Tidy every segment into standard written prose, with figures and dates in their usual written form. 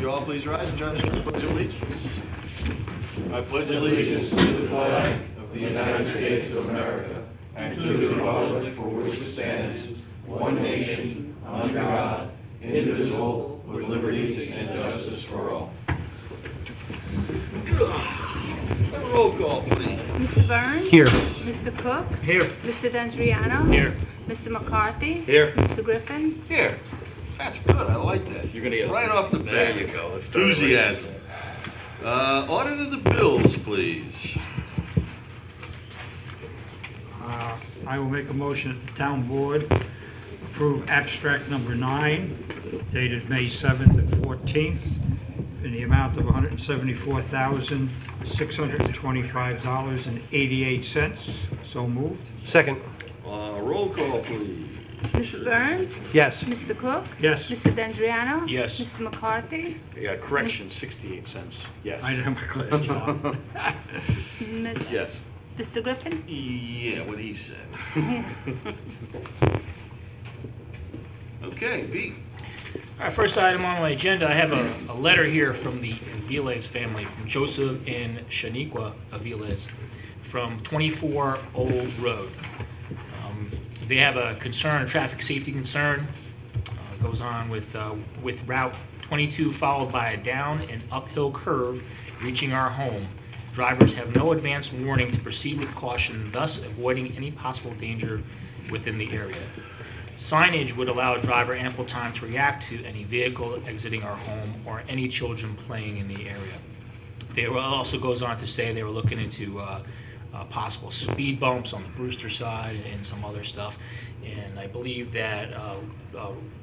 Would you all please rise and join us in the Pledge of Allegiance? I pledge Allegiance to the flag of the United States of America and to the republic for which it stands, one nation, under God, indivisible, with liberty and justice for all. Roll call, please. Mr. Burns? Here. Mr. Cook? Here. Mr. D'Andriano? Here. Mr. McCarthy? Here. Mr. Griffin? Here. That's good. I like that. You're gonna get right off the bat. There you go. Let's start Enthusiasm. Audit of the bills, please. I will make a motion that the town board approve abstract number 9, dated May 7th and 14th, in the amount of $174,625.88. So moved. Second. Roll call, please. Mr. Burns? Yes. Mr. Cook? Yes. Mr. D'Andriano? Yes. Mr. McCarthy? Yeah, correction, 68 cents. Yes. I didn't have my glasses on. Yes. Mr. Griffin? Yeah, what he said. Okay, Pete. All right, first item on my agenda, I have a letter here from the Aviles family, from Joseph and Shaniqua Aviles, from 24 Old Road. They have a concern, a traffic safety concern. It goes on with Route 22 followed by a down and uphill curve reaching our home. Drivers have no advance warning to proceed with caution, thus avoiding any possible danger within the area. Signage would allow a driver ample time to react to any vehicle exiting our home or any children playing in the area. They also goes on to say they were looking into possible speed bumps on the Brewster side and some other stuff. And I believe that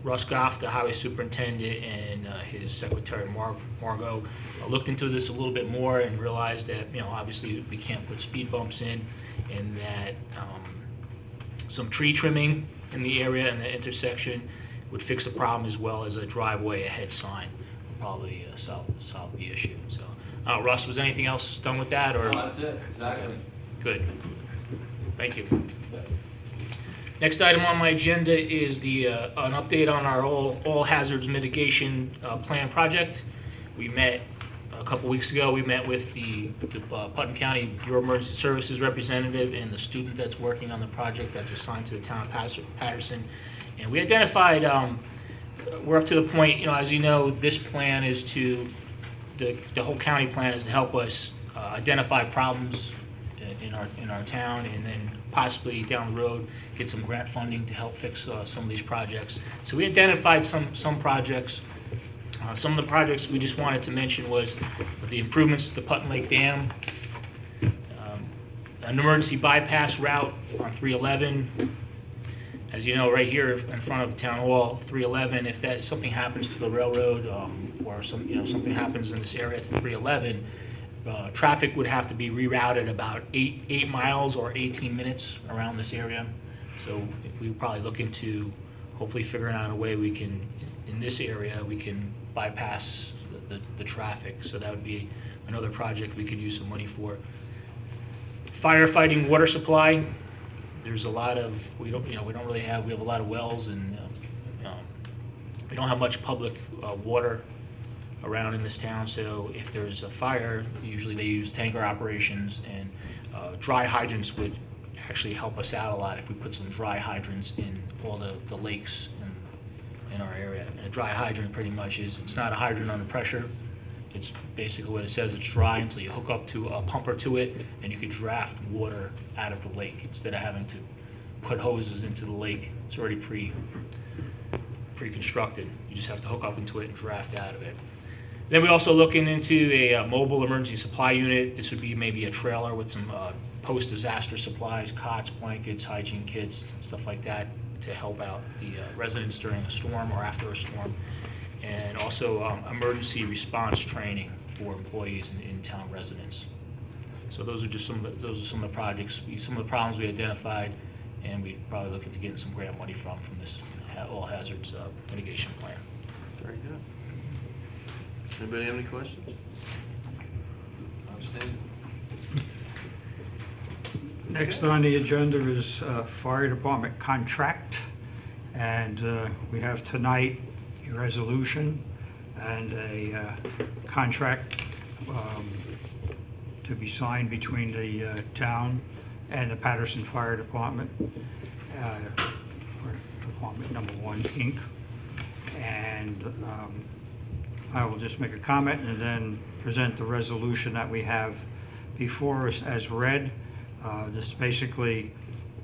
Russ Goff, the highway superintendent, and his secretary Margot looked into this a little bit more and realized that, obviously we can't put speed bumps in, and that some tree trimming in the area and the intersection would fix the problem, as well as a driveway ahead sign would probably solve the issue. So, Russ, was anything else done with that, or? No, that's it, exactly. Good. Thank you. Next item on my agenda is an update on our all hazards mitigation plan project. We met a couple weeks ago. We met with the Putnam County Bureau of Emergency Services representative and the student that's working on the project that's assigned to the town of Patterson. And we identified, we're up to the point, as you know, this plan is the whole county plan is to help us identify problems in our town, and then possibly down the road get some grant funding to help fix some of these projects. So we identified some projects. Some of the projects we just wanted to mention was the improvements to the Putnam Lake Dam, an emergency bypass route on 311. As you know, right here in front of Town Hall, 311, if something happens to the railroad, or something happens in this area to 311, traffic would have to be rerouted about 8 miles or 18 minutes around this area. So we would probably look into hopefully figuring out a way we can, in this area, we can bypass the traffic. So that would be another project we could use some money for. Firefighting water supply. There's a lot of, we have a lot of wells, and we don't have much public water around in this town. So if there's a fire, usually they use tanker operations, and dry hydrants would actually help us out a lot if we put some dry hydrants in all the lakes in our area. And a dry hydrant pretty much it's not a hydrant under pressure. It's basically what it says. It's dry until you hook up to a pumper to it, and you could draft water out of the lake instead of having to put hoses into the lake. It's already pre-constructed. You just have to hook up into it and draft out of it. Then we're also looking into a mobile emergency supply unit. This would be maybe a trailer with some post-disaster supplies, cots, blankets, hygiene kits, stuff like that, to help out the residents during a storm or after a storm. And also emergency response training for employees and in-town residents. So those are some of the projects, some of the problems we identified, and we're probably looking to get some grant money from this all hazards mitigation plan. Very good. Anybody have any questions? Outstanding. Next on the agenda is fire department contract, and we have tonight a resolution and a contract to be signed between the town and the Patterson Fire Department, or Department Number 1, Inc. And I will just make a comment and then present the resolution that we have before us as read. This basically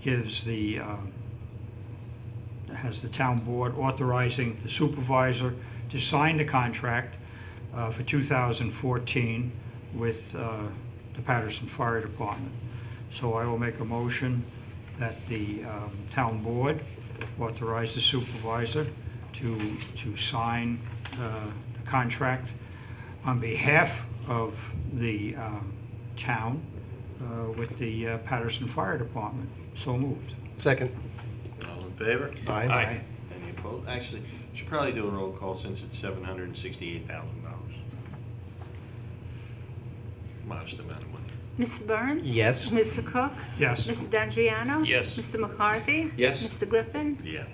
gives has the town board authorizing the supervisor to sign the contract for 2014 with the Patterson Fire Department. So I will make a motion that the town board authorize the supervisor to sign the contract on behalf of the town with the Patterson Fire Department. So moved. Second. All in favor? Aye. Any opposed? Actually, should probably do a roll call since it's $768,000. Modest amount of money. Mr. Burns? Yes. Mr. Cook? Yes. Mr. D'Adriano? Yes. Mr. McCarthy? Yes. Mr. Griffin? Yes.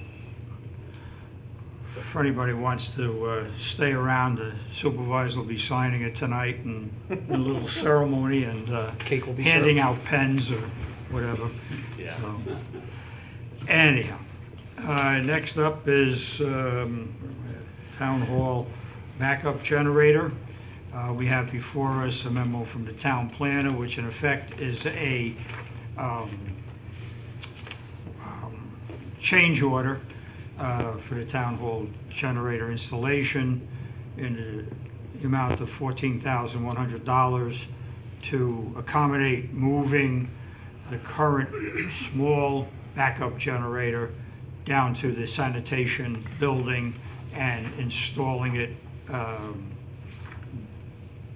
If anybody wants to stay around, the supervisor will be signing it tonight and a little ceremony and Cake will be handing served. out pens or whatever. Yeah. So, anyhow, next up is Town Hall backup generator. We have before us a memo from the town planner, which in effect is a change order for the town hall generator installation in the amount of $14,100 to accommodate moving the current small backup generator down to the sanitation building and installing it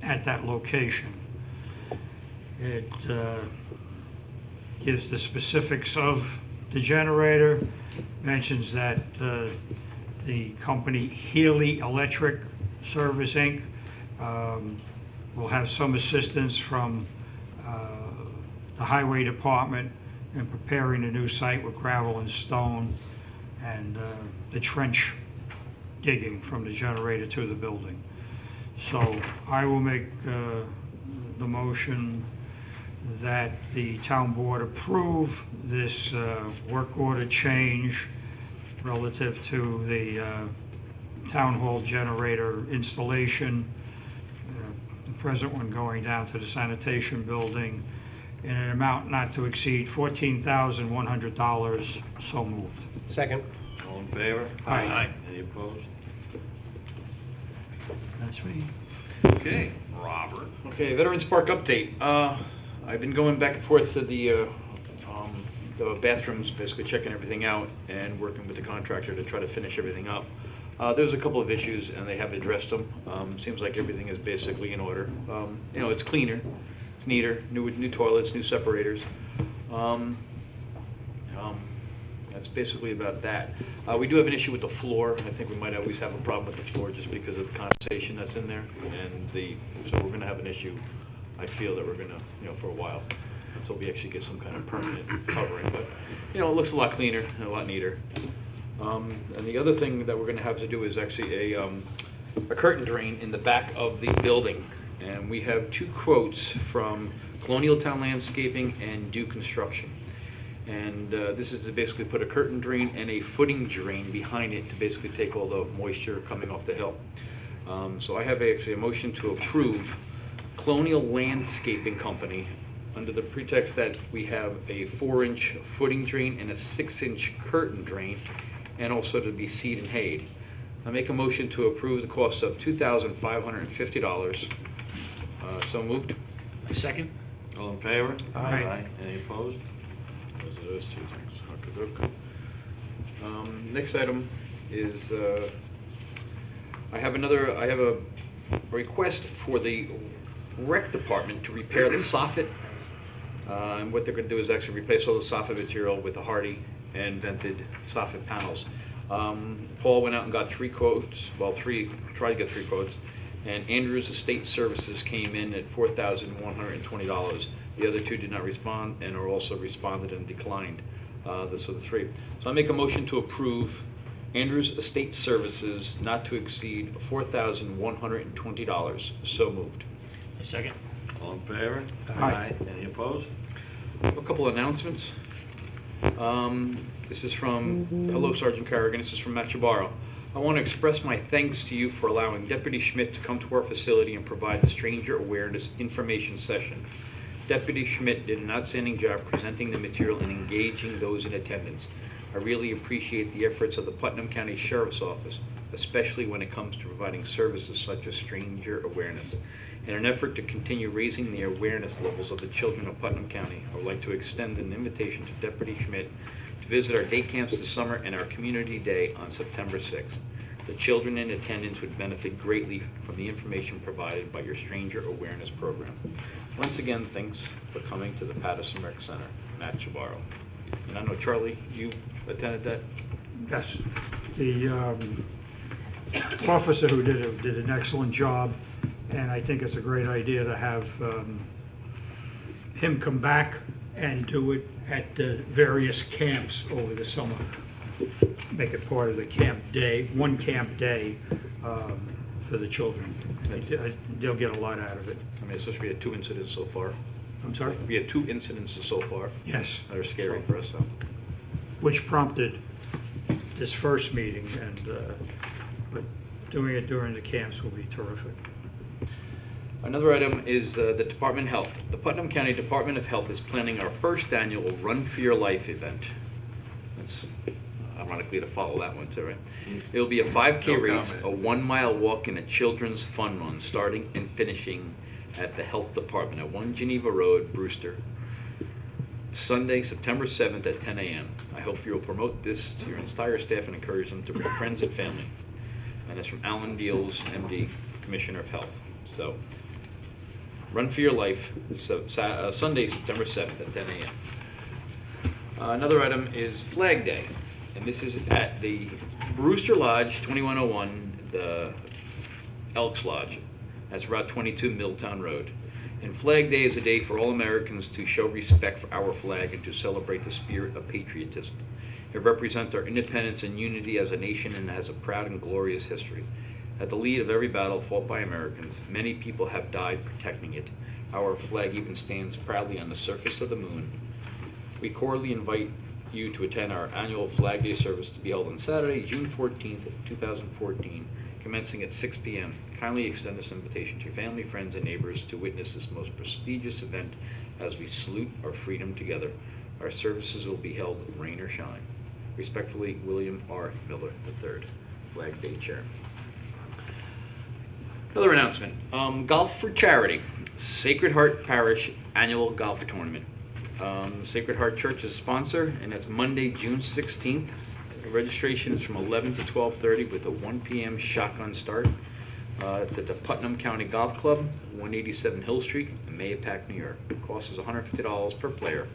at that location. It gives the specifics of the generator, mentions that the company Healy Electric Service, Inc. Will have some assistance from the Highway Department in preparing the new site with gravel and stone and the trench digging from the generator to the building. So I will make the motion that the town board approve this work order change relative to the town hall generator installation, the present one going down to the sanitation building, in an amount not to exceed $14,100. So moved. Second. All in favor? Aye. Any opposed? That's me. Okay, Robert. Okay, Veterans Park update. I've been going back and forth to the bathrooms, basically checking everything out and working with the contractor to try to finish everything up. There was a couple of issues and they have addressed them. Seems like everything is basically in order. You know, it's cleaner, it's neater, new toilets, new separators. That's basically about that. We do have an issue with the floor. I think we might always have a problem with the floor just because of the condensation that's in there. And so we're gonna have an issue, I feel that we're gonna, for a while, until we actually get some kind of permanent covering. But, it looks a lot cleaner and a lot neater. And the other thing that we're gonna have to do is actually a curtain drain in the back of the building. And we have 2 quotes from Colonial Town Landscaping and Do Construction. And this is to basically put a curtain drain and a footing drain behind it to basically take all the moisture coming off the hill. So I have actually a motion to approve Colonial Landscaping Company under the pretext that we have a 4-inch footing drain and a 6-inch curtain drain, and also to be seed and hayed. I make a motion to approve the cost of $2,550. So moved. Second? All in favor? Aye. Any opposed? Those are those 2 things. Okey-doke. Next item is, I have a request for the rec department to repair the soffit. And what they're gonna do is actually replace all the soffit material with the hardy and vented soffit panels. Paul went out and got 3 quotes, tried to get 3 quotes, and Andrews Estate Services came in at $4,120. The other 2 did not respond and are also responded and declined. Those are the 3. So I make a motion to approve Andrews Estate Services not to exceed $4,120. So moved. A second. All in favor? Aye. Any opposed? A couple announcements. This is from, hello Sergeant Carrigan, this is from Matt Chabarro. I want to express my thanks to you for allowing Deputy Schmidt to come to our facility and provide the stranger awareness information session. Deputy Schmidt did an outstanding job presenting the material and engaging those in attendance. I really appreciate the efforts of the Putnam County Sheriff's Office, especially when it comes to providing services such as stranger awareness. In an effort to continue raising the awareness levels of the children of Putnam County, I would like to extend an invitation to Deputy Schmidt to visit our day camps this summer and our Community Day on September 6th. The children in attendance would benefit greatly from the information provided by your Stranger Awareness Program. Once again, thanks for coming to the Patterson Rec Center. Matt Chabarro. And I know, Charlie, you attended that? Yes. The officer who did it did an excellent job, and I think it's a great idea to have him come back and do it at the various camps over the summer. Make it part of the camp day, one camp day for the children. They'll get a lot out of it. I mean, especially we had 2 incidents so far. I'm sorry? We had 2 incidents so far Yes. that are scary for us, so. Which prompted this first meeting, and but doing it during the camps will be terrific. Another item is the Department of Health. The Putnam County Department of Health is planning our first annual Run for Your Life event. That's ironically to follow that one too, right? It'll be a 5K No race, comment. a 1-mile walk, and a children's fun run, starting and finishing at the Health Department at 1 Geneva Road, Brewster. Sunday, September 7th at 10 a.m. I hope you will promote this to your entire staff and encourage them to bring friends and family. And it's from Alan Deals, MD, Commissioner of Health. So, Run for Your Life, Sunday, September 7th at 10 a.m. Another item is Flag Day, and this is at the Brewster Lodge, 2101, the Elks Lodge. That's Route 22, Milltown Road. And Flag Day is a day for all Americans to show respect for our flag and to celebrate the spirit of patriotism. It represents our independence and unity as a nation and has a proud and glorious history. At the lead of every battle fought by Americans, many people have died protecting it. Our flag even stands proudly on the surface of the moon. We cordially invite you to attend our annual Flag Day service to be held on Saturday, June 14th, 2014, commencing at 6 p.m. Kindly extend this invitation to your family, friends, and neighbors to witness this most prestigious event as we salute our freedom together. Our services will be held rain or shine. Respectfully, William R. Miller III, Flag Day Chair. Another announcement, Golf for Charity, Sacred Heart Parish Annual Golf Tournament. Sacred Heart Church is a sponsor, and that's Monday, June 16th. The registration is from 11 to 12:30 with a 1 p.m. shotgun start. It's at the Putnam County Golf Club, 187 Hill Street, in Mahopac, New York. The cost is $150 per player.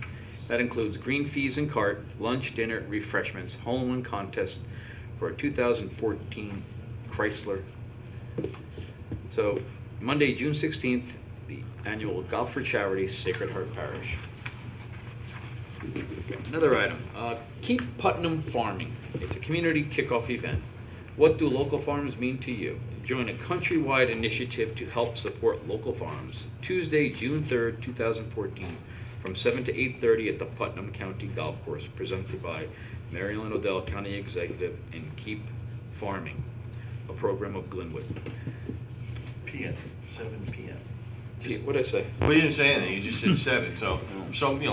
That includes green fees and cart, lunch, dinner, refreshments, hole-in-one contest for a 2014 Chrysler. So, Monday, June 16th, the annual Golf for Charity, Sacred Heart Parish. Okay, another item, Keep Putnam Farming. It's a community kickoff event. What do local farms mean to you? Join a countrywide initiative to help support local farms. Tuesday, June 3rd, 2014, from 7 to 8:30 at the Putnam County Golf Course, presented by Marilyn Odell, County Executive, and Keep Farming, a program of Glenwood. PM, 7 PM. What did I say? Well, you didn't say anything, you just said 7, so,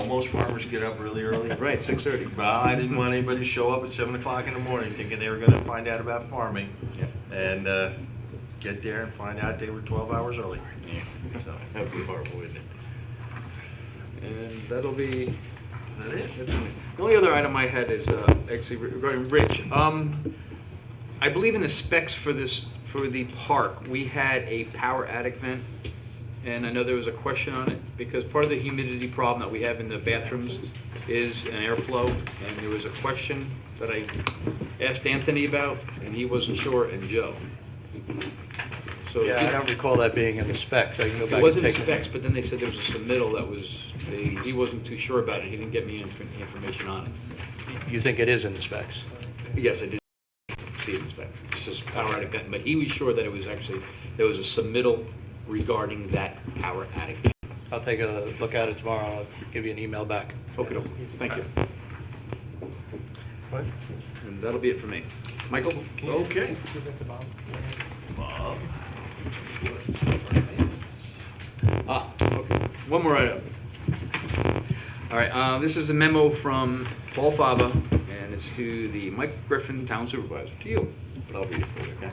most farmers get up really early. Right, 6:30. Well, I didn't want anybody to show up at 7 o'clock in the morning thinking they were gonna find out about farming, and get there and find out they were 12 hours early. Yeah. So, That would be horrible, wouldn't it? And that'll be, is that it? the only other item I had is actually regarding Rich. I believe in the specs for the park, we had a power attic vent, and I know there was a question on it, because part of the humidity problem that we have in the bathrooms is an airflow, and there was a question that I asked Anthony about, and he wasn't sure, and Joe. So Yeah, I don't recall that being in the specs. I can go back it and wasn't take in specs, but then they said there was a submittal that was, he wasn't too sure about it, he didn't get me information on it. You think it is in the specs? Yes, I did. see it inspected. It says power attic vent, but he was sure that it was actually, there was a submittal regarding that power attic. I'll take a look at it tomorrow. I'll give you an email back. Okay, thank you. And that'll be it for me. Michael? Okay. Okay. One more item. All right, this is a memo from Paul Fava, and it's to the Mike Griffin, Town Supervisor, to you, but I'll read it for you, okay?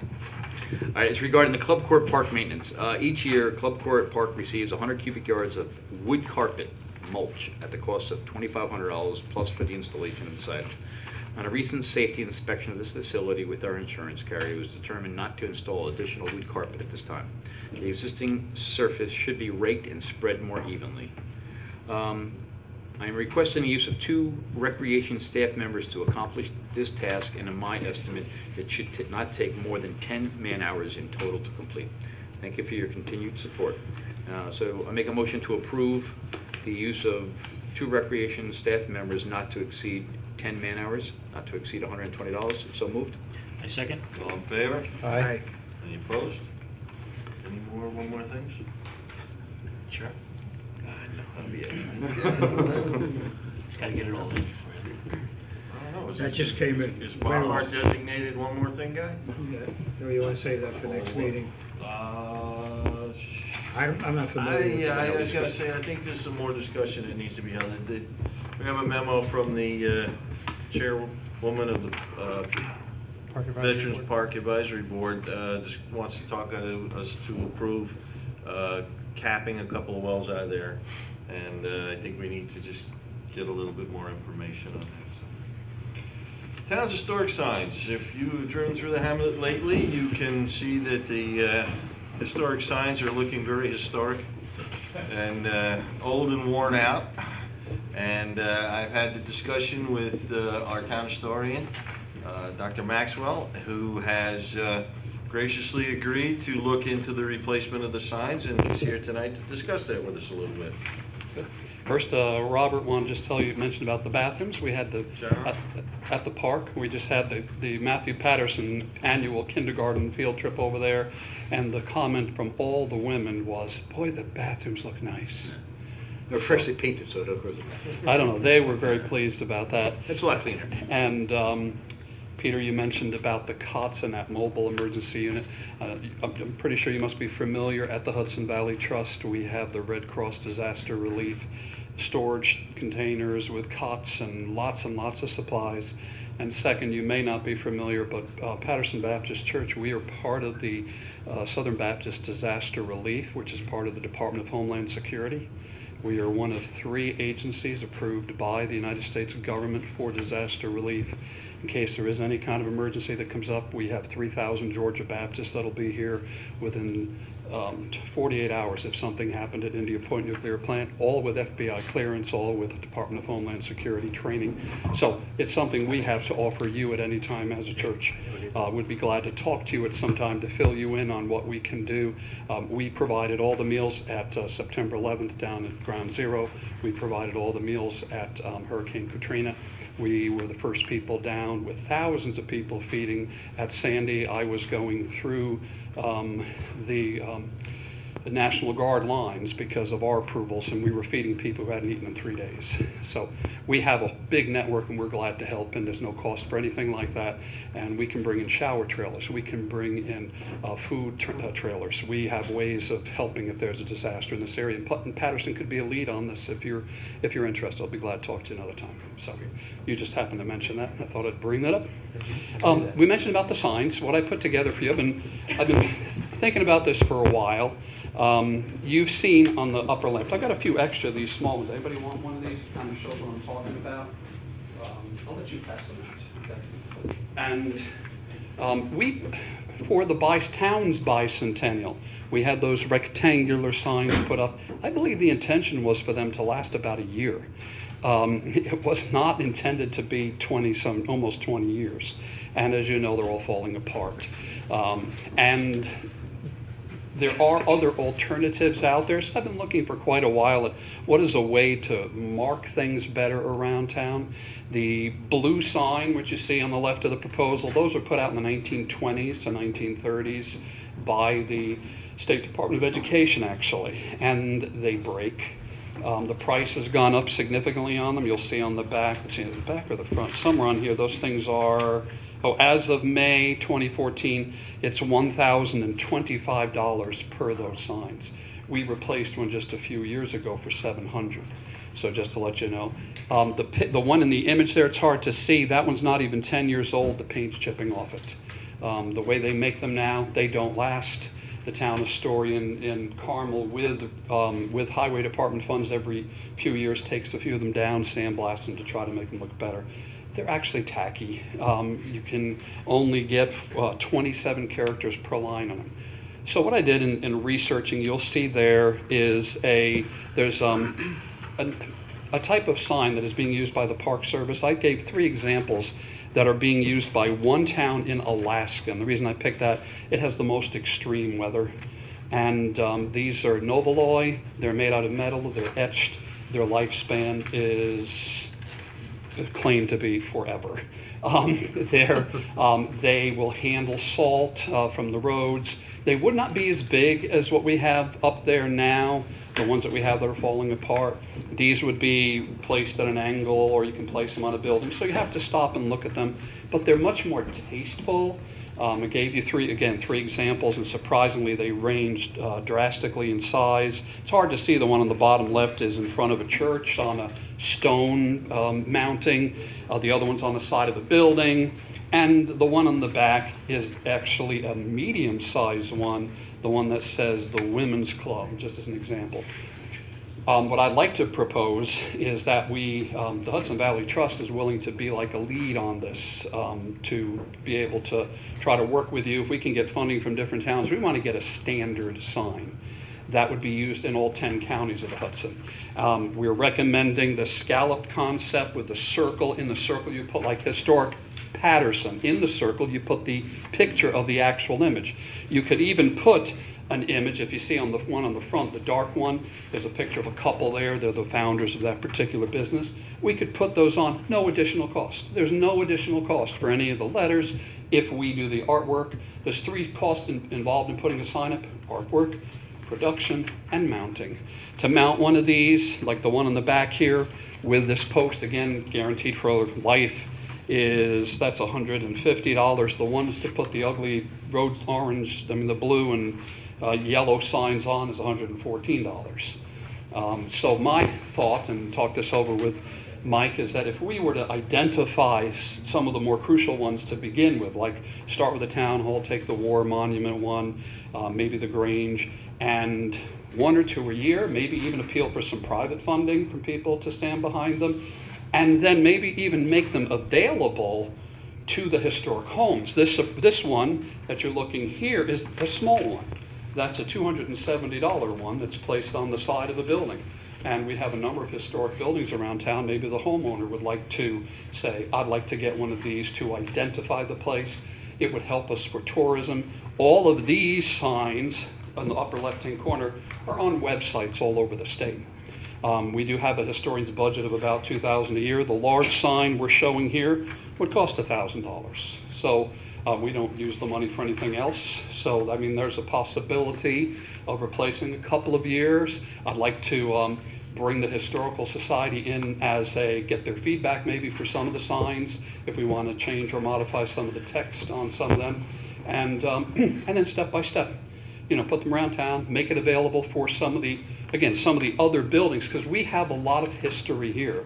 All right, it's regarding the Club Court Park maintenance. Each year, Club Court Park receives 100 cubic yards of wood carpet mulch at the cost of $2,500 plus for the installation inside. On a recent safety inspection of this facility with our insurance carrier, it was determined not to install additional wood carpet at this time. The existing surface should be raked and spread more evenly. I am requesting the use of 2 recreation staff members to accomplish this task, and in my estimate, it should not take more than 10 man-hours in total to complete. Thank you for your continued support. So I make a motion to approve the use of 2 recreation staff members not to exceed 10 man-hours, not to exceed $120. So moved. I second. All in favor? Aye. Any opposed? Any one more things? Sure. That'll be it. Just gotta get it all in. I don't know, is That it- just came in. Is Bob our designated one more thing guy? Or you want to save that for next meeting? I'm not familiar with Yeah, I that. was gonna say, I think there's some more discussion that needs to be held. We have a memo from the chairwoman of the Veterans Park Advisory Board, just wants to talk to us to approve capping a couple of wells out of there. And I think we need to just get a little bit more information on that. So. Town's historic signs. If you've driven through the hamlet lately, you can see that the historic signs are looking very historic and old and worn out. And I've had the discussion with our town historian, Dr. Maxwell, who has graciously agreed to look into the replacement of the signs, and he's here tonight to discuss that with us a little bit. First, Robert, wanted to just tell you mentioned about the bathrooms. We had at the park. We just had the Matthew Patterson annual kindergarten field trip over there, and the comment from all the women was, "Boy, the bathrooms look nice." They're freshly painted, so it'll go. I don't know. They were very pleased about that. It's a lot cleaner. And Peter, you mentioned about the cots in that mobile emergency unit. I'm pretty sure you must be familiar. At the Hudson Valley Trust, we have the Red Cross Disaster Relief storage containers with cots and lots of supplies. And second, you may not be familiar, but Patterson Baptist Church, we are part of the Southern Baptist Disaster Relief, which is part of the Department of Homeland Security. We are one of 3 agencies approved by the United States government for disaster relief. In case there is any kind of emergency that comes up, we have 3,000 Georgia Baptists that'll be here within 48 hours if something happened at India Point Nuclear Plant, all with FBI clearance, all with the Department of Homeland Security training. So it's something we have to offer you at any time as a church. Would be glad to talk to you at some time to fill you in on what we can do. We provided all the meals at September 11th down at Ground Zero. We provided all the meals at Hurricane Katrina. We were the first people down with thousands of people feeding at Sandy. I was going through the National Guard lines because of our approvals, and we were feeding people who hadn't eaten in 3 days. So we have a big network, and we're glad to help, and there's no cost for anything like that. And we can bring in shower trailers. We can bring in food trailers. We have ways of helping if there's a disaster in this area. And Patterson could be a lead on this if you're interested. I'll be glad to talk to you another time. So you just happened to mention that. I thought I'd bring that up. We mentioned about the signs. What I put together for you, I've been thinking about this for a while. You've seen on the upper left, I got a few extra of these small ones. Anybody want one of these? Kind of shows what I'm talking about. I'll let you pass them out. Okay. And we, for the Towns Bicentennial, we had those rectangular signs put up. I believe the intention was for them to last about a year. It was not intended to be almost 20 years. And as you know, they're all falling apart. And There are other alternatives out there, so I've been looking for quite a while at what is a way to mark things better around town. The blue sign, which you see on the left of the proposal, those were put out in the 1920s to 1930s by the State Department of Education, actually, and they break. The price has gone up significantly on them. You'll see on the back, let's see, the back or the front, somewhere on here, those things are, as of May 2014, it's $1,025 per those signs. We replaced one just a few years ago for $700. So just to let you know. The one in the image there, it's hard to see. That one's not even 10 years old. The paint's chipping off it. The way they make them now, they don't last. The town historian in Carmel, with Highway Department funds every few years, takes a few of them down, sandblasts them to try to make them look better. They're actually tacky. You can only get 27 characters per line on them. So what I did in researching, you'll see there is there's a type of sign that is being used by the Park Service. I gave 3 examples that are being used by one town in Alaska. And the reason I picked that, it has the most extreme weather. And these are Novoloi. They're made out of metal. They're etched. Their lifespan is claimed to be forever. They will handle salt from the roads. They would not be as big as what we have up there now, the ones that we have that are falling apart. These would be placed at an angle, or you can place them on a building. So you have to stop and look at them. But they're much more tasteful. I gave you 3 examples, and surprisingly, they ranged drastically in size. It's hard to see. The one on the bottom left is in front of a church on a stone mounting. The other one's on the side of a building. And the one on the back is actually a medium-sized one, the one that says the Women's Club, just as an example. What I'd like to propose is that the Hudson Valley Trust is willing to be like a lead on this, to be able to try to work with you. If we can get funding from different towns, we want to get a standard sign that would be used in all 10 counties of the Hudson. We're recommending the scalloped concept with the circle. In the circle, you put like historic Patterson. In the circle, you put the picture of the actual image. You could even put an image, if you see on the one on the front, the dark one, there's a picture of a couple there. They're the founders of that particular business. We could put those on, no additional cost. There's no additional cost for any of the letters if we do the artwork. There's 3 costs involved in putting a sign up: artwork, production, and mounting. To mount one of these, like the one on the back here, with this post, again, guaranteed for life, that's $150. The ones to put the ugly the blue and yellow signs on is $114. So my thought, and talk this over with Mike, is that if we were to identify some of the more crucial ones to begin with, like start with the town hall, take the war monument one, maybe the Grange, and 1 or 2 a year, maybe even appeal for some private funding from people to stand behind them, and then maybe even make them available to the historic homes. This one that you're looking here is a small one. That's a $270 one that's placed on the side of a building. And we have a number of historic buildings around town. Maybe the homeowner would like to say, I'd like to get one of these to identify the place. It would help us for tourism. All of these signs on the upper left-hand corner are on websites all over the state. We do have a historian's budget of about $2,000 a year. The large sign we're showing here would cost $1,000. So we don't use the money for anything else. So, I mean, there's a possibility of replacing a couple of years. I'd like to bring the Historical Society in get their feedback maybe for some of the signs, if we want to change or modify some of the text on some of them. And then step by step, put them around town, make it available for some of the other buildings, because we have a lot of history here.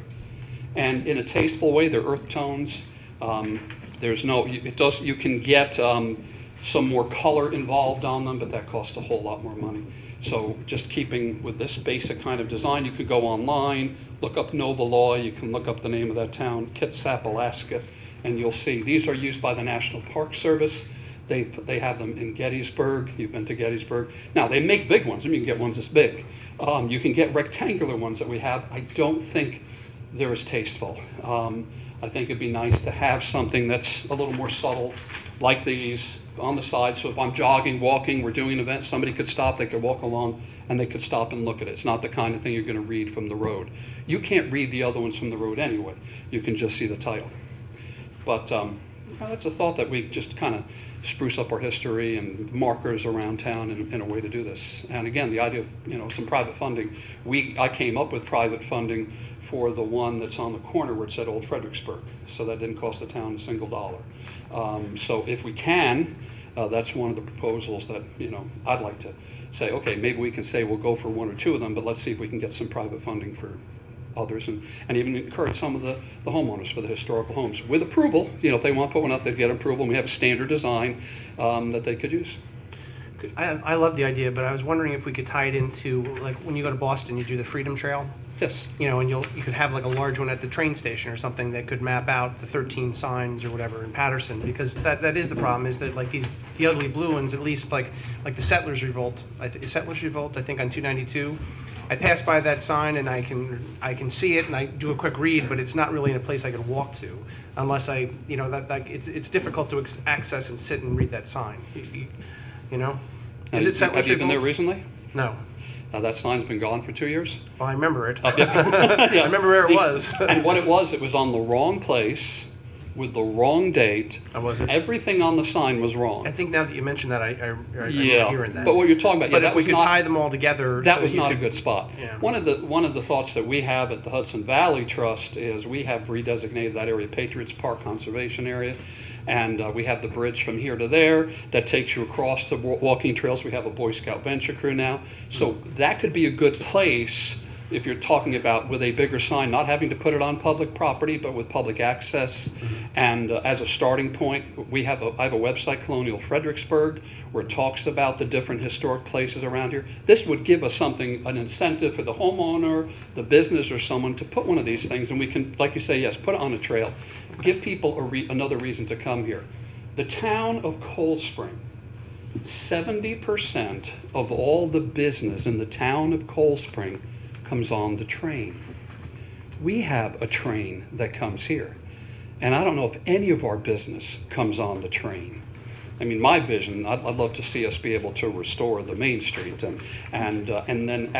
And in a tasteful way, they're earth tones. You can get some more color involved on them, but that costs a whole lot more money. So just keeping with this basic kind of design, you could go online, look up Novoloi, you can look up the name of that town, Kitsap, Alaska, and you'll see these are used by the National Park Service. They have them in Gettysburg. You've been to Gettysburg. Now, they make big ones. You can get ones this big. You can get rectangular ones that we have. I don't think they're as tasteful. I think it'd be nice to have something that's a little more subtle, like these, on the side, so if I'm jogging, walking, we're doing an event, somebody could stop, they could walk along, and they could stop and look at it. It's not the kind of thing you're going to read from the road. You can't read the other ones from the road anyway. You can just see the title. But that's a thought that we just kind of spruce up our history and markers around town in a way to do this. And again, the idea of some private funding. I came up with private funding for the one that's on the corner where it said Old Fredericksburg, so that didn't cost the town a single dollar. So if we can, that's one of the proposals that I'd like to say, okay, maybe we can say we'll go for one or two of them, but let's see if we can get some private funding for others, and even encourage some of the homeowners for the historical homes with approval. If they want to put one up, they'd get approval, and we have a standard design that they could use. I love the idea, but I was wondering if we could tie it into, like, when you go to Boston, you do the Freedom Trail. Yes. And you could have like a large one at the train station or something that could map out the 13 signs or whatever in Patterson, because that is the problem, is that like the ugly blue ones, at least like the Settlers Revolt, I think on 292. I pass by that sign and I can see it and I do a quick read, but it's not really in a place I could walk to unless it's difficult to access and sit and read that sign. Is it Settlers Revolt? Have you been there recently? No. That sign's been gone for 2 years. Well, I remember it. Yeah. I remember where it was. And what it was on the wrong place with the wrong date. Was it? Everything on the sign was wrong. I think now that you mentioned that, I remember Yeah, hearing that. but what you're talking about, But yeah, if that we was could not, tie them all together, that so was you not a could- good spot. Yeah. One of the thoughts that we have at the Hudson Valley Trust is we have redesignated that area Patriots Park Conservation Area. And we have the bridge from here to there that takes you across to walking trails. We have a Boy Scout venture crew now. So that could be a good place if you're talking about with a bigger sign, not having to put it on public property, but with public access. And as a starting point, I have a website, Colonial Fredericksburg, where it talks about the different historic places around here. This would give us an incentive for the homeowner, the business, or someone to put one of these things, and we can, like you say, yes, put it on a trail. Give people another reason to come here. The town of Cold Spring, 70% of all the business in the town of Cold Spring comes on the train. We have a train that comes here, and I don't know if any of our business comes on the train. I mean, my vision, I'd love to see us be able to restore the Main Street and then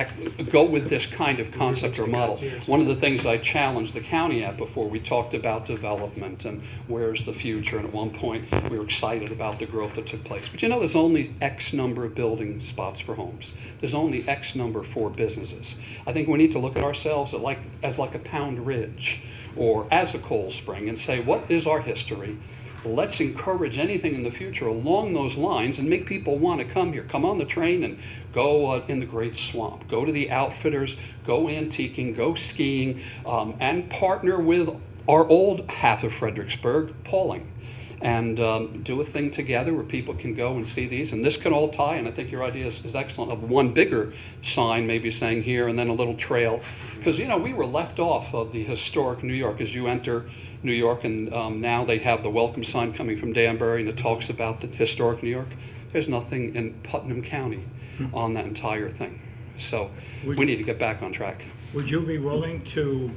go with this kind of concept or model. One of the things I challenged the county at before, we talked about development and where's the future, and at one point we were excited about the growth that took place. But there's only X number of building spots for homes. There's only X number for businesses. I think we need to look at ourselves as like a Pound Ridge or as a Cold Spring and say, what is our history? Let's encourage anything in the future along those lines and make people want to come here. Come on the train and go in the Great Swamp. Go to the Outfitters, go antiquing, go skiing, and partner with our old half of Fredericksburg, Pauling, and do a thing together where people can go and see these. And this can all tie, and I think your idea is excellent, of one bigger sign maybe saying here and then a little trail. Because, we were left off of the historic New York as you enter New York, and now they have the welcome sign coming from Danbury, and it talks about the historic New York. There's nothing in Putnam County on that entire thing. So we need to get back on track. Would you be willing to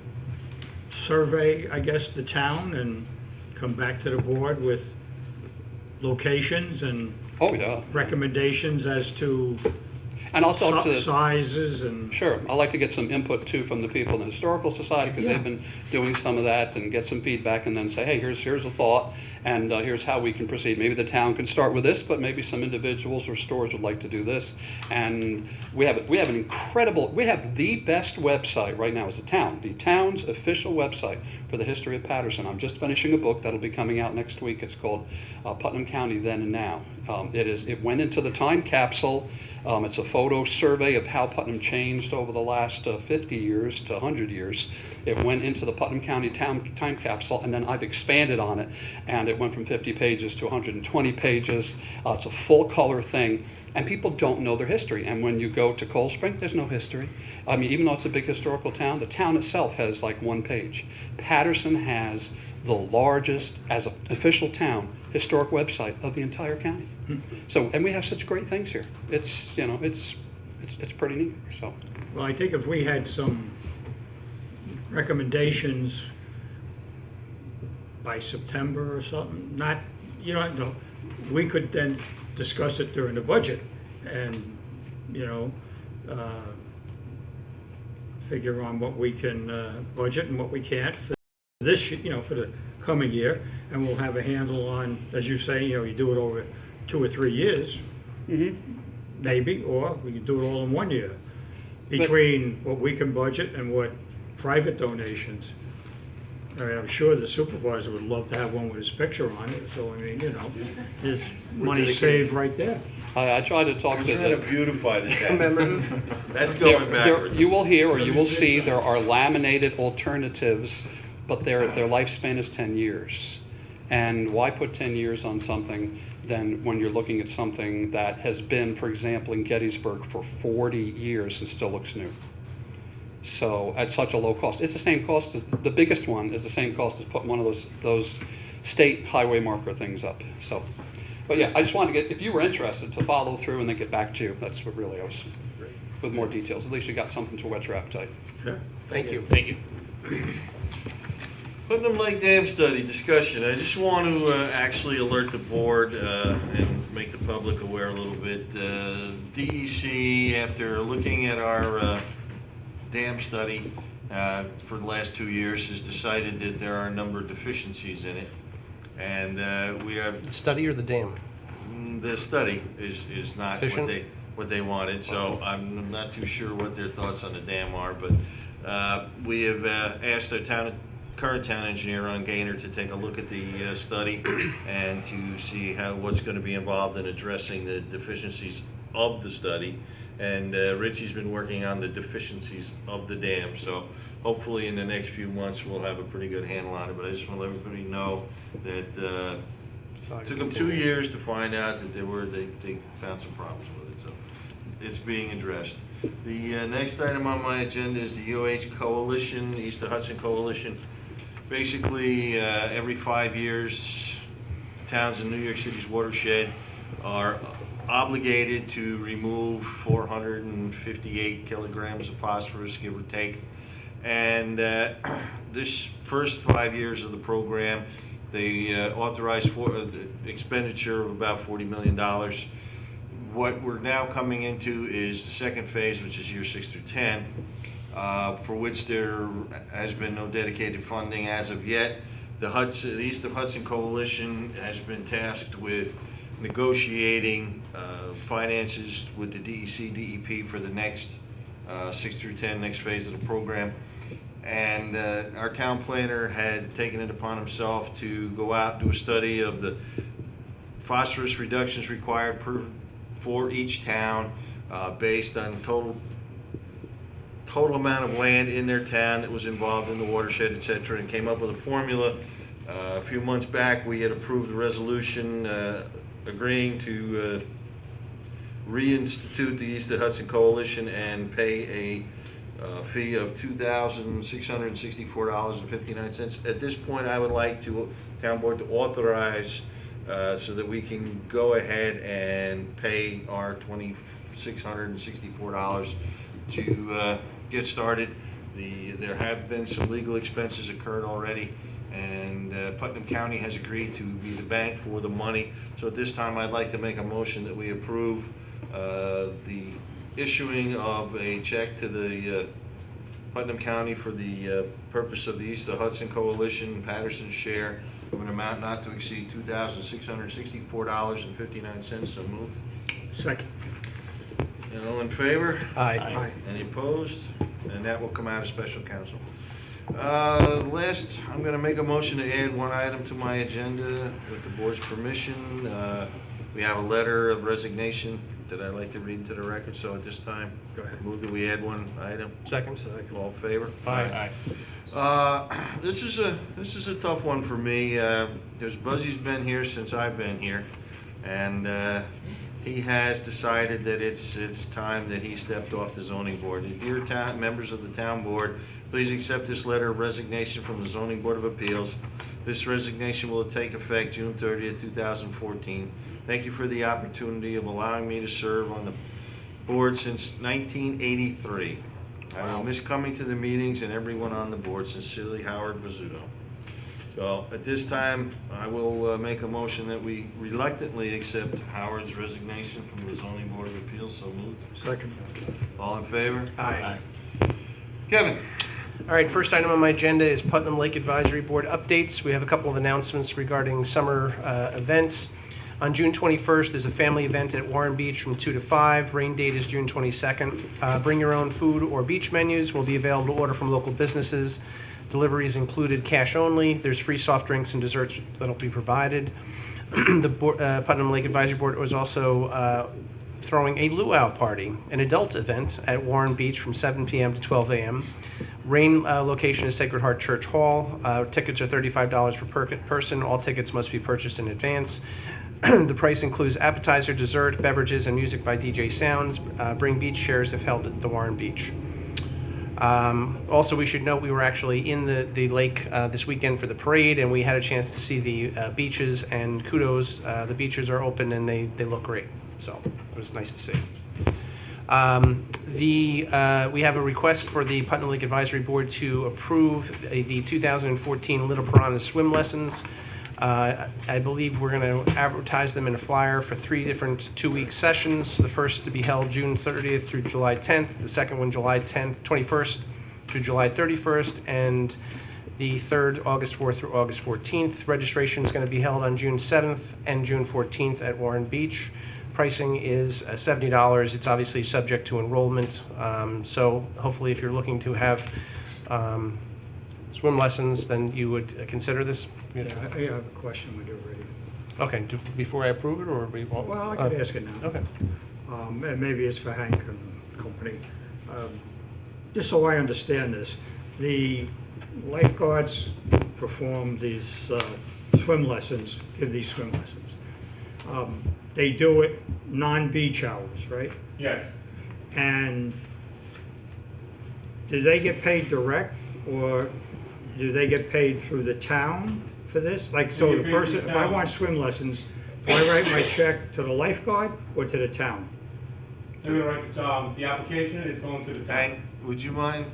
survey, I guess, the town and come back to the board with locations and Oh, yeah. recommendations as to And I'll talk to sizes and... Sure. I'd like to get some input, too, from the people in the Historical Society, because they've been doing some of that, and get some feedback, and then say, hey, here's a thought, and here's how we can proceed. Maybe the town can start with this, but maybe some individuals or stores would like to do this. And we have the best website right now as a town, the town's official website for the history of Patterson. I'm just finishing a book that'll be coming out next week. It's called Putnam County Then and Now. It went into the time capsule. It's a photo survey of how Putnam changed over the last 50 years to 100 years. It went into the Putnam County time capsule, and then I've expanded on it, and it went from 50 pages to 120 pages. It's a full-color thing, and people don't know their history. And when you go to Cold Spring, there's no history. I mean, even though it's a big historical town, the town itself has like one page. Patterson has the largest, as an official town, historic website of the entire county. So, and we have such great things here. It's pretty neat. So, Well, I think if we had some recommendations by September or something, not, we could then discuss it during the budget and, you know, figure on what we can budget and what we can't for this, you know, for the coming year. And we'll have a handle on, as you say, you know, you do it over 2 or 3 years, maybe, or we can do it all in 1 year. Between what we can budget and what private donations. I mean, I'm sure the supervisor would love to have one with his picture on it, so I mean, you know, there's money saved right there. I tried to talk I'm to trying to the... beautify the town. That's There- going there- backwards. You will hear or you will see there are laminated alternatives, but their lifespan is 10 years. And why put 10 years on something than when you're looking at something that has been, for example, in Gettysburg for 40 years and still looks new? So at such a low cost, it's the same cost as, the biggest one is the same cost as putting one of those state highway marker things up. So, but yeah, I just wanted to get, if you were interested, to follow through and then get back to you. That's what really I was, with more details. At least you got something to whet your appetite. Sure. Thank you. Thank you. Putnam Lake Dam study discussion. I just want to actually alert the board and make the public aware a little bit. DEC, after looking at our dam study for the last 2 years, has decided that there are a number of deficiencies in it. And we have, The study or the dam? the study is not Efficient? what they wanted, so I'm not too sure what their thoughts on the dam are, but we have asked our current town engineer, Ron Gaynor, to take a look at the study and to see what's going to be involved in addressing the deficiencies of the study. And Richie's been working on the deficiencies of the dam, so hopefully in the next few months we'll have a pretty good handle on it. But I just want to let everybody know that it took them 2 years to find out that they found some problems with it, so it's being addressed. The next item on my agenda is the UH Coalition, East of Hudson Coalition. Basically, every 5 years, towns in New York City's watershed are obligated to remove 458 kilograms of phosphorus, give or take. And this first 5 years of the program, they authorized the expenditure of about $40 million. What we're now coming into is the second phase, which is year 6 through 10, for which there has been no dedicated funding as of yet. The East of Hudson Coalition has been tasked with negotiating finances with the DEC, DEP for the next 6 through 10, next phase of the program. And our town planner had taken it upon himself to go out and do a study of the phosphorus reductions required for each town based on total amount of land in their town that was involved in the watershed, et cetera, and came up with a formula. A few months back, we had approved a resolution agreeing to reinstitute the East of Hudson Coalition and pay a fee of $2,664.59. At this point, I would like town board to authorize so that we can go ahead and pay our $2,664 to get started. There have been some legal expenses occurred already, and Putnam County has agreed to be the bank for the money. So at this time, I'd like to make a motion that we approve the issuing of a check to the Putnam County for the purpose of the East of Hudson Coalition, Patterson's share, of an amount not to exceed $2,664.59. So moved. Second. And all in favor? Aye. Any opposed? And that will come out of special counsel. Last, I'm going to make a motion to add one item to my agenda with the board's permission. We have a letter of resignation that I'd like to read into the record, so at this time, Go ahead. move that we add one item. Second. All in favor? Aye. This is a tough one for me. There's Buzzy's been here since I've been here, and he has decided that it's time that he stepped off the zoning board. Dear members of the town board, please accept this letter of resignation from the Zoning Board of Appeals. This resignation will take effect June 30th, 2014. Thank you for the opportunity of allowing me to serve on the board since 1983. I will miss coming to the meetings and everyone on the board. Sincerely, Howard Bizzuto. So at this time, I will make a motion that we reluctantly accept Howard's resignation from the zoning board of appeals. So moved. Second. All in favor? Aye. Kevin? All right, first item on my agenda is Putnam Lake Advisory Board updates. We have a couple of announcements regarding summer events. On June 21st, there's a family event at Warren Beach from 2 to 5. Rain date is June 22nd. Bring your own food or beach menus will be available to order from local businesses. Deliveries included cash only. There's free soft drinks and desserts that'll be provided. The Putnam Lake Advisory Board was also throwing a luau party, an adult event at Warren Beach from 7 p.m. to 12 a.m. Rain location is Sacred Heart Church Hall. Tickets are $35 per person. All tickets must be purchased in advance. The price includes appetizer, dessert, beverages, and music by DJ Sounds. Bring beach chairs if held at the Warren Beach. Also, we should note we were actually in the lake this weekend for the parade, and we had a chance to see the beaches, and kudos, the beaches are open and they look great. So it was nice to see. We have a request for the Putnam Lake Advisory Board to approve the 2014 Little Piranha swim lessons. I believe we're going to advertise them in a flyer for 3 different 2-week sessions. The first to be held June 30th through July 10th, the second one July 21st through July 31st, and the third August 4th through August 14th. Registration is going to be held on June 7th and June 14th at Warren Beach. Pricing is $70. It's obviously subject to enrollment. So hopefully if you're looking to have swim lessons, then you would consider this. Yeah, I have a question when you're ready. Okay, before I approve it, or Well, I could ask it now. Okay. And maybe it's for Hank and company. Just so I understand this, the lifeguards perform these swim lessons, give these swim lessons. They do it non-beach hours, right? Yes. And do they get paid direct, or do they get paid through the town for this? Like, so They the get paid through person, the if I town. want swim lessons, do I write my check to the lifeguard or to the town? They're gonna write the application, it's going to the town. Hank, would you mind?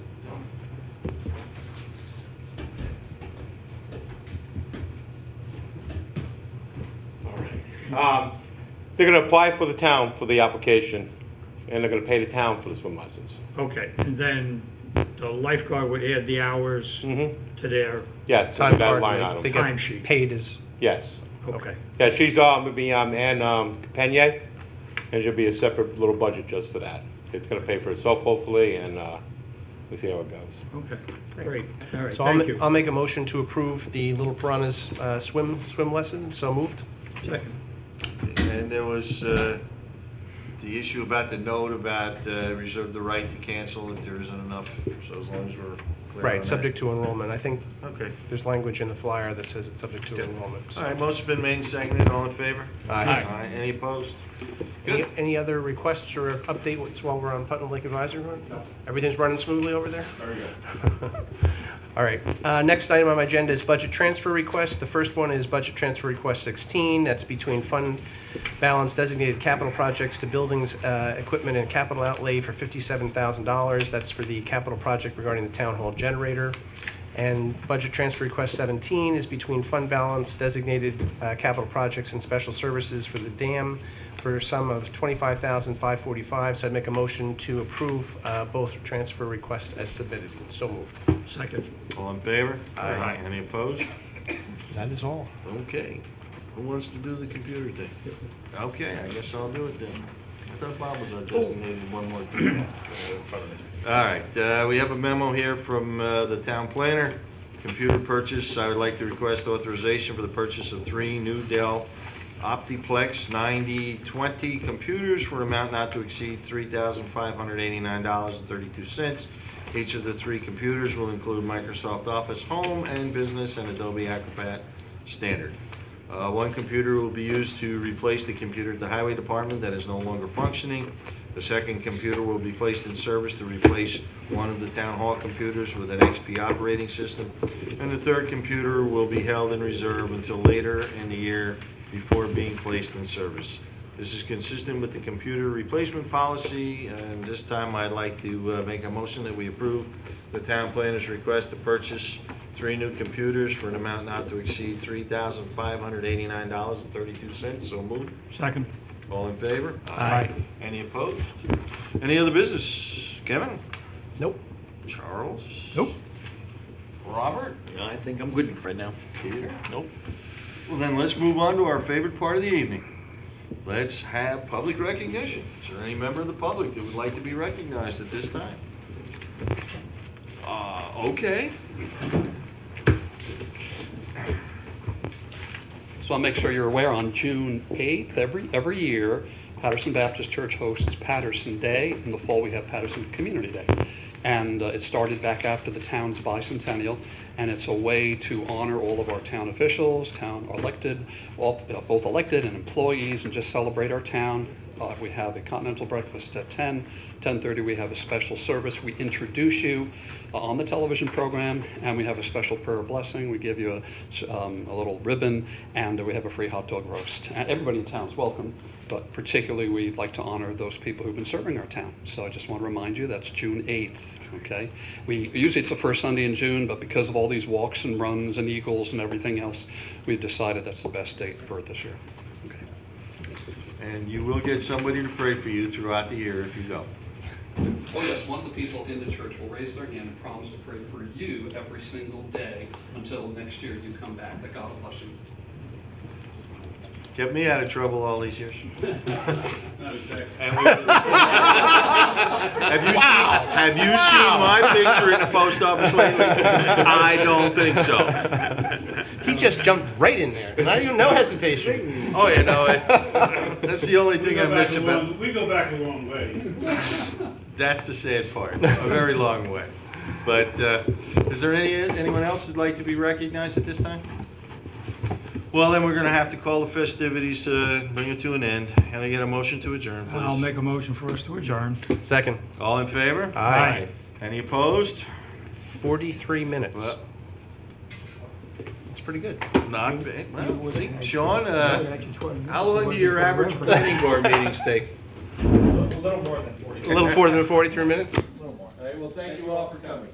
They're gonna apply for the town for the application, and they're gonna pay the town for the swim lessons. Okay, and then the lifeguard would add the hours to their, Yes, so Time we got a card, line they item. get Time sheet. paid as, Yes. okay. Yeah, she's, would be, Ann Capenier, and there'll be a separate little budget just for that. It's gonna pay for itself hopefully, and, we'll see how it goes. Okay, great. All right, so thank you. I'll make a motion to approve the Little Piranhas swim lesson. So moved. Second. And there was the issue about the note about reserve the right to cancel if there isn't enough, so as long as we're clear on Right, that. subject to enrollment. I think Okay. there's language in the flyer that says it's subject to Yep. enrollment. so. All right, motion's been made and seconded, all in favor? Aye. Any opposed? Any other requests or updates while we're on Putnam Lake Advisory Board? No. Everything's running smoothly over there? Very good. All right. Next item on my agenda is budget transfer requests. The first one is budget transfer request 16. That's between fund balance designated capital projects to buildings, equipment, and capital outlay for $57,000. That's for the capital project regarding the town hall generator. And budget transfer request 17 is between fund balance designated capital projects and special services for the dam for a sum of $25,545. So I'd make a motion to approve both transfer requests as submitted. So moved. Second. All in favor? Aye. Any opposed? That is all. Okay. Who wants to do the computer thing? Okay, I guess I'll do it then. I thought Bob was our designated one more thing. All right, we have a memo here from the town planner. Computer purchase, I would like to request authorization for the purchase of 3 new Dell Optiplex 9020 computers for an amount not to exceed $3,589.32. Each of the 3 computers will include Microsoft Office Home and Business and Adobe Acrobat Standard. One computer will be used to replace the computer at the Highway Department that is no longer functioning. The second computer will be placed in service to replace one of the town hall computers with an XP operating system. And the third computer will be held in reserve until later in the year before being placed in service. This is consistent with the computer replacement policy, and this time I'd like to make a motion that we approve the town planner's request to purchase 3 new computers for an amount not to exceed $3,589.32. So moved. Second. All in favor? Aye. Any opposed? Any other business? Kevin? Nope. Charles? Nope. Robert? I think I'm good right now. Peter? Nope. Well, then let's move on to our favorite part of the evening. Let's have public recognition. Is there any member of the public that would like to be recognized at this time? Okay. So I'll make sure you're aware, on June 8th, every year, Patterson Baptist Church hosts Patterson Day. In the fall, we have Patterson Community Day. And it started back after the town's bicentennial, and it's a way to honor all of our town officials, town elected, both elected and employees, and just celebrate our town. We have a continental breakfast at 10. 10:30 we have a special service. We introduce you on the television program, and we have a special prayer of blessing. We give you a little ribbon, and we have a free hot dog roast. And everybody in town is welcome, but particularly we'd like to honor those people who've been serving our town. So I just want to remind you, that's June 8th, okay? Usually it's the first Sunday in June, but because of all these walks and runs and eagles and everything else, we've decided that's the best date for it this year. Okay. And you will get somebody to pray for you throughout the year if you go. Oh yes, one of the people in the church will raise their hand and promise to pray for you every single day until next year you come back. That God will bless you. Kept me out of trouble all these years. Have you seen my picture in the post office lately? I don't think so. He just jumped right in there. Not even no hesitation. Oh, yeah, no, that's the only thing I miss about. We go back a long way. That's the sad part, a very long way. But is there anyone else who'd like to be recognized at this time? Well, then we're going to have to call the festivities, bring it to an end. Can I get a motion to adjourn, please? I'll make a motion for us to adjourn. Second. All in favor? Aye. Any opposed? 43 minutes. Well, That's pretty good. not bad. Well, see, Sean, how long do your average planning board meetings take? A little more than 40. A little more than 43 minutes? A little more. All right, well, thank you all for coming.